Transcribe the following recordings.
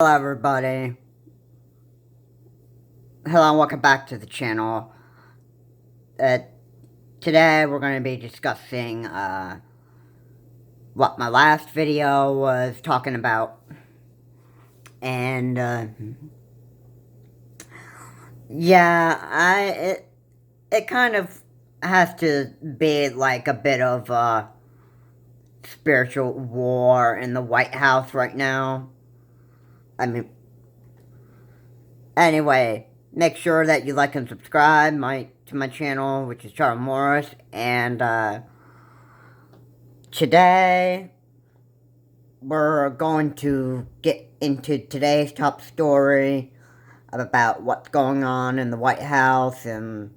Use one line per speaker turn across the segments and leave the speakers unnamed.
Hello everybody. Hello and welcome back to the channel. Uh, Today we're going to be discussing what my last video was talking about. And yeah, it kind of has to be like a bit of a spiritual war in the White House right now. I mean, anyway, make sure that you like and subscribe to my channel, which is Charles Morris, and today we're going to get into today's top story about what's going on in the White House and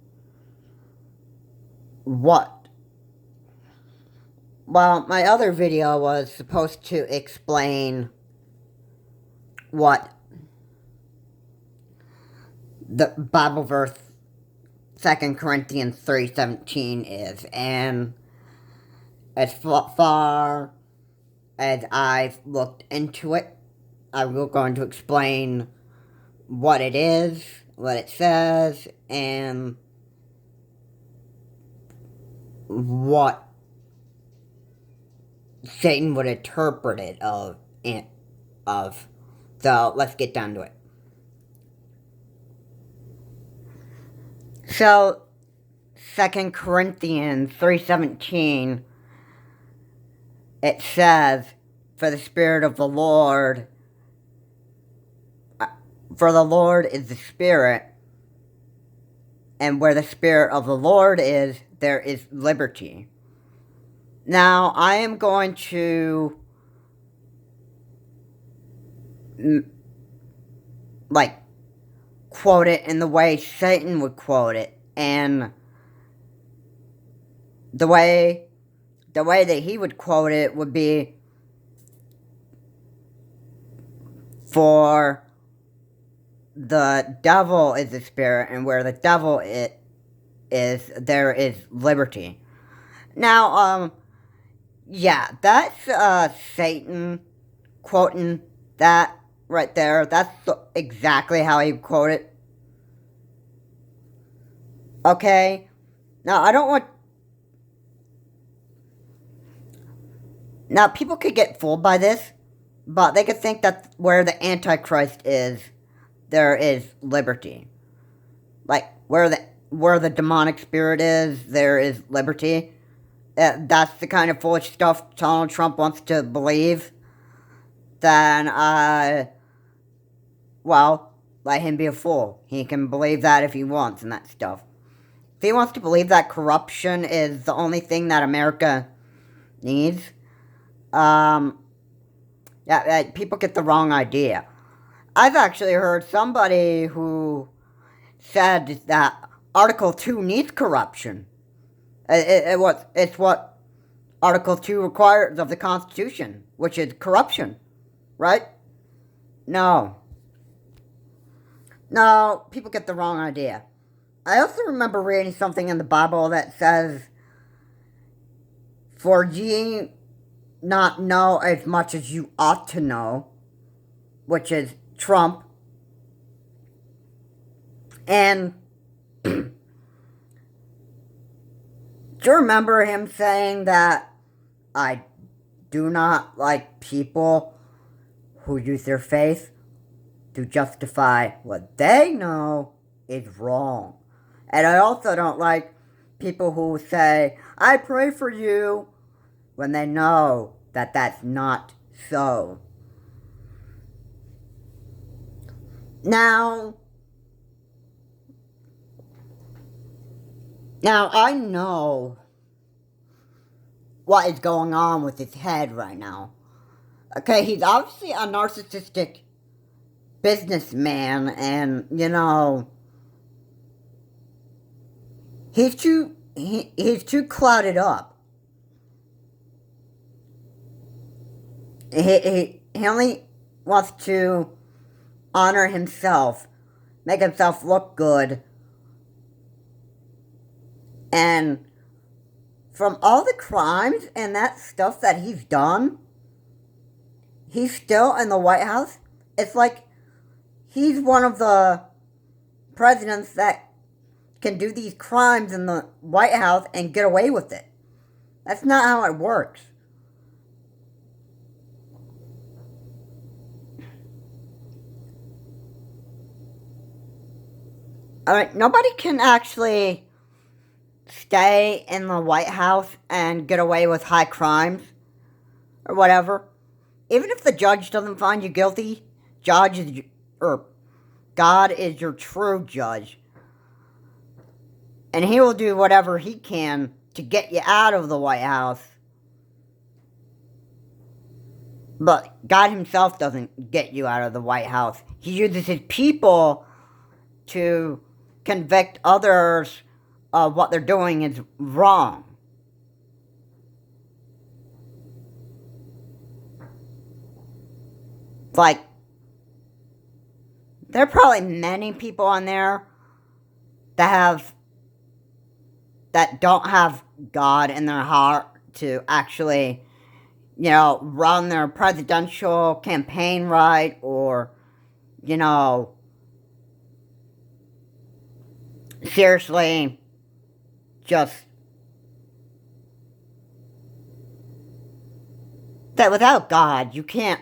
what. Well, my other video was supposed to explain what the Bible verse 2 Corinthians 3:17 is, and as far as I've looked into it, I'm going to explain what it is, what it says, and what Satan would interpret it of. So let's get down to it. So 2 Corinthians 3:17, it says, for the Spirit of the Lord, for the Lord is the Spirit, and where the Spirit of the Lord is, there is liberty. Now, I am going to, like, quote it in the way Satan would quote it, and the way that he would quote it would be, for the devil is the spirit, and where the devil is, there is liberty. Now, yeah, that's Satan quoting that right there. That's exactly how he would quote it. Okay? Now, I don't want... Now, people could get fooled by this, but they could think that where the Antichrist is, there is liberty. Like, where the demonic spirit is, there is liberty. That's the kind of foolish stuff Donald Trump wants to believe. Then, well, let him be a fool. He can believe that if he wants and that stuff. If he wants to believe that corruption is the only thing that America needs, yeah, people get the wrong idea. I've actually heard somebody who said that Article 2 needs corruption. It's what Article 2 requires of the Constitution, which is corruption, right? No. No, people get the wrong idea. I also remember reading something in the Bible that says, for ye not know as much as you ought to know, which is Trump. And do you remember him saying that I do not like people who use their faith to justify what they know is wrong? And I also don't like people who say, I pray for you, when they know that that's not so. Now I know what is going on with his head right now. Okay, he's obviously a narcissistic businessman, and, you know, he's too clouded up. He only wants to honor himself, make himself look good, and from all the crimes and that stuff that he's done, he's still in the White House. It's like he's one of the presidents that can do these crimes in the White House and get away with it. That's not how it works. Alright, nobody can actually stay in the White House and get away with high crimes or whatever. Even if the judge doesn't find you guilty, God is your true judge. And he will do whatever he can to get you out of the White House. But God himself doesn't get you out of the White House. He uses his people to convict others of what they're doing is wrong. Like, there are probably many people on there that don't have God in their heart to actually, run their presidential campaign right, or, seriously, just that without God, you can't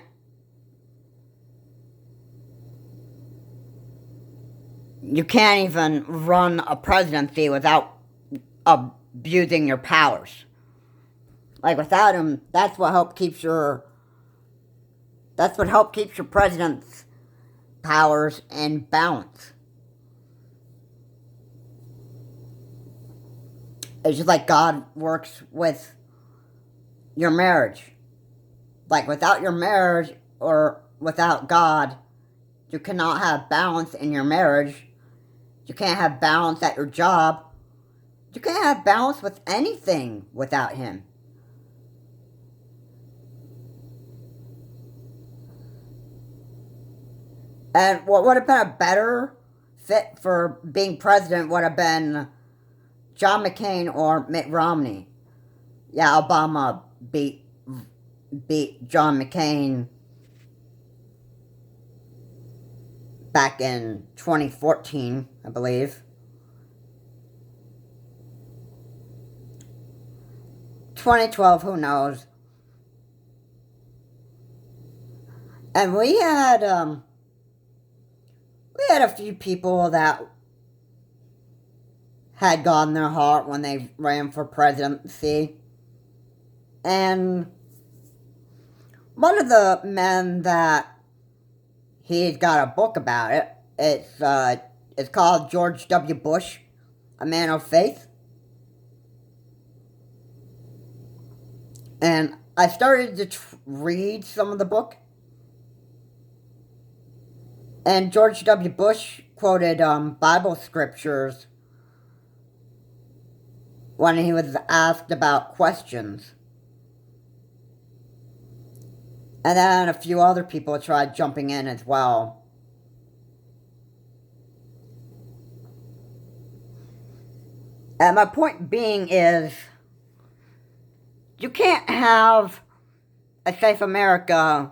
even run a presidency without abusing your powers. Like, without him, that's what helps keeps your president's powers in balance. It's just like God works with your marriage. Like, without your marriage or without God, you cannot have balance in your marriage. You can't have balance at your job. You can't have balance with anything without him. And what would have been a better fit for being president would have been John McCain or Mitt Romney. Yeah, Obama beat John McCain back in 2014, I believe. 2012, who knows? And we had a few people that had God in their heart when they ran for presidency. And one of the men that he's got a book about it, it's called George W. Bush, A Man of Faith. And I started to read some of the book. And George W. Bush quoted Bible scriptures when he was asked about questions. And then a few other people tried jumping in as well. And my point being is, you can't have a safe America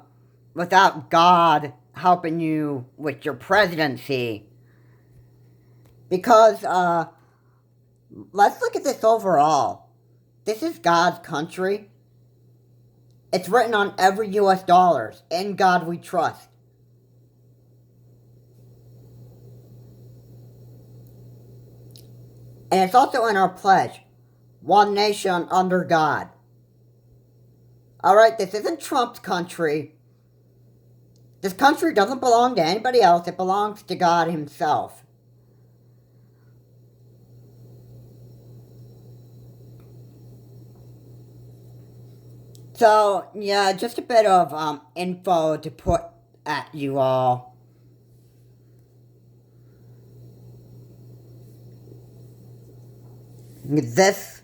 without God helping you with your presidency. Because, let's look at this overall. This is God's country. It's written on every US dollars. In God we trust. And it's also in our pledge. One nation under God. Alright, this isn't Trump's country. This country doesn't belong to anybody else. It belongs to God himself. So, yeah, just a bit of info to put at you all. This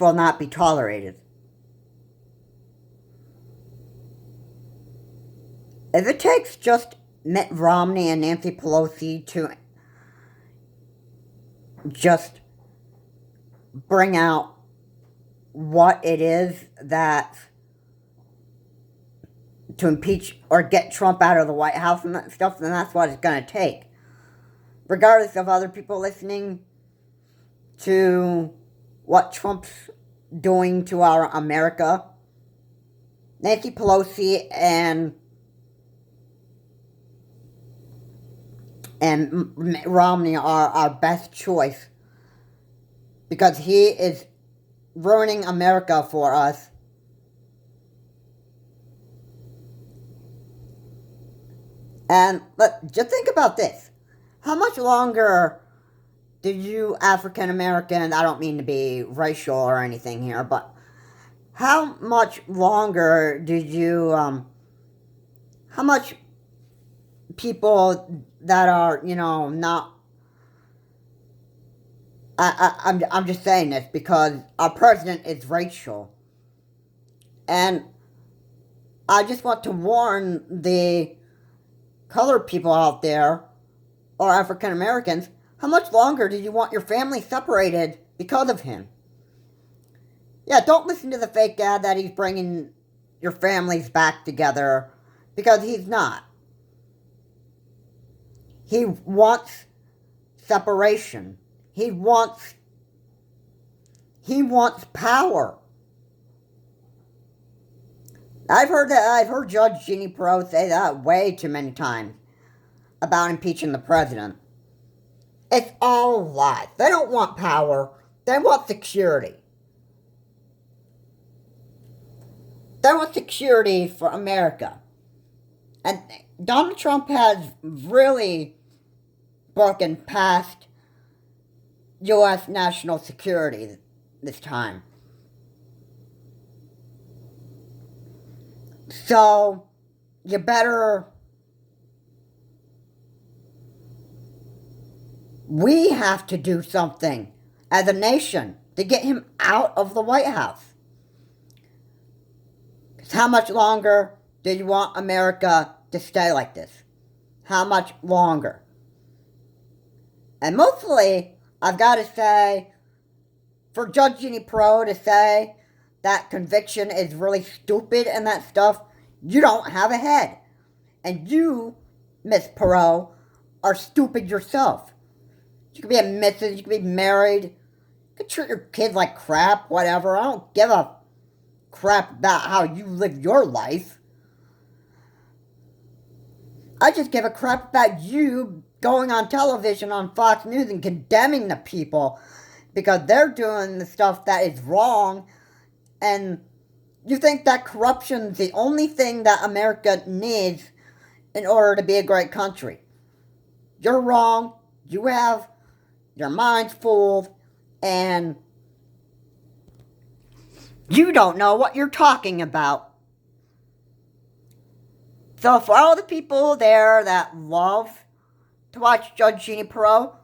will not be tolerated. If it takes just Mitt Romney and Nancy Pelosi to just bring out what it is that to impeach or get Trump out of the White House and that stuff, then that's what it's going to take. Regardless of other people listening to what Trump's doing to our America, Nancy Pelosi and Mitt Romney are our best choice, because he is ruining America for us. And just think about this. How much longer do you African Americans, I don't mean to be racial or anything here, but how much longer did you, how much people that are, not, I'm just saying this because our president is racial. And I just want to warn the colored people out there, or African Americans, how much longer do you want your family separated because of him? Yeah, don't listen to the fake ad that he's bringing your families back together, because he's not. He wants separation. He wants power. I've heard Judge Jeannie Pirro say that way too many times about impeaching the president. It's all lies. They don't want power. They want security. They want security for America. And Donald Trump has really broken past U.S. national security this time. So, you better... We have to do something as a nation to get him out of the White House. Because how much longer do you want America to stay like this? How much longer? And mostly, I've got to say, for Judge Jeannie Pirro to say that conviction is really stupid and that stuff, you don't have a head. And you, Miss Pirro, are stupid yourself. You could be a missus, you could be married, you could treat your kids like crap, whatever. I don't give a crap about how you live your life. I just give a crap about you going on television on Fox News and condemning the people because they're doing the stuff that is wrong, and you think that corruption's the only thing that America needs in order to be a great country. You're wrong. You have your mind's fooled, and you don't know what you're talking about. So for all the people there that love to watch Judge Jeannie Pirro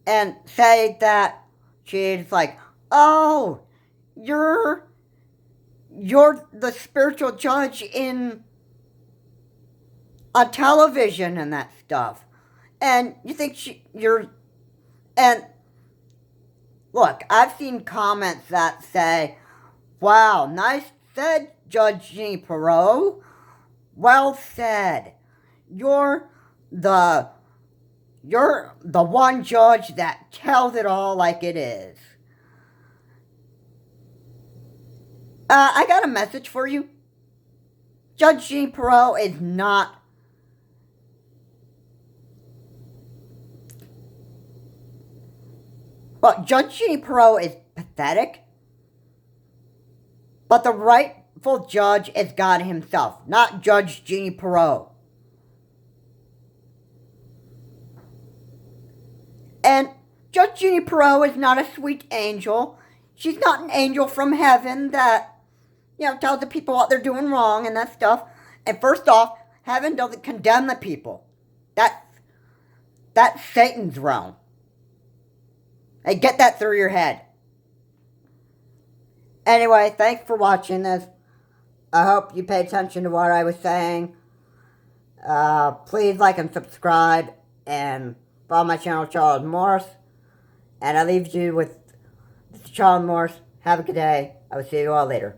and say that she's like, oh, you're the spiritual judge on television and that stuff. And you think and look, I've seen comments that say, wow, nice said, Judge Jeannie Pirro. Well said. You're the one judge that tells it all like it is. I got a message for you. Judge Jeannie Pirro is not... Well, Judge Jeannie Pirro is pathetic, but the rightful judge is God himself, not Judge Jeannie Pirro. And Judge Jeannie Pirro is not a sweet angel. She's not an angel from heaven that, tells the people what they're doing wrong and that stuff. And first off, heaven doesn't condemn the people. That's Satan's realm. Hey, get that through your head. Anyway, thanks for watching this. I hope you pay attention to what I was saying. Please like and subscribe and follow my channel, Charles Morse. And I leave you with Charles Morse. Have a good day. I will see you all later.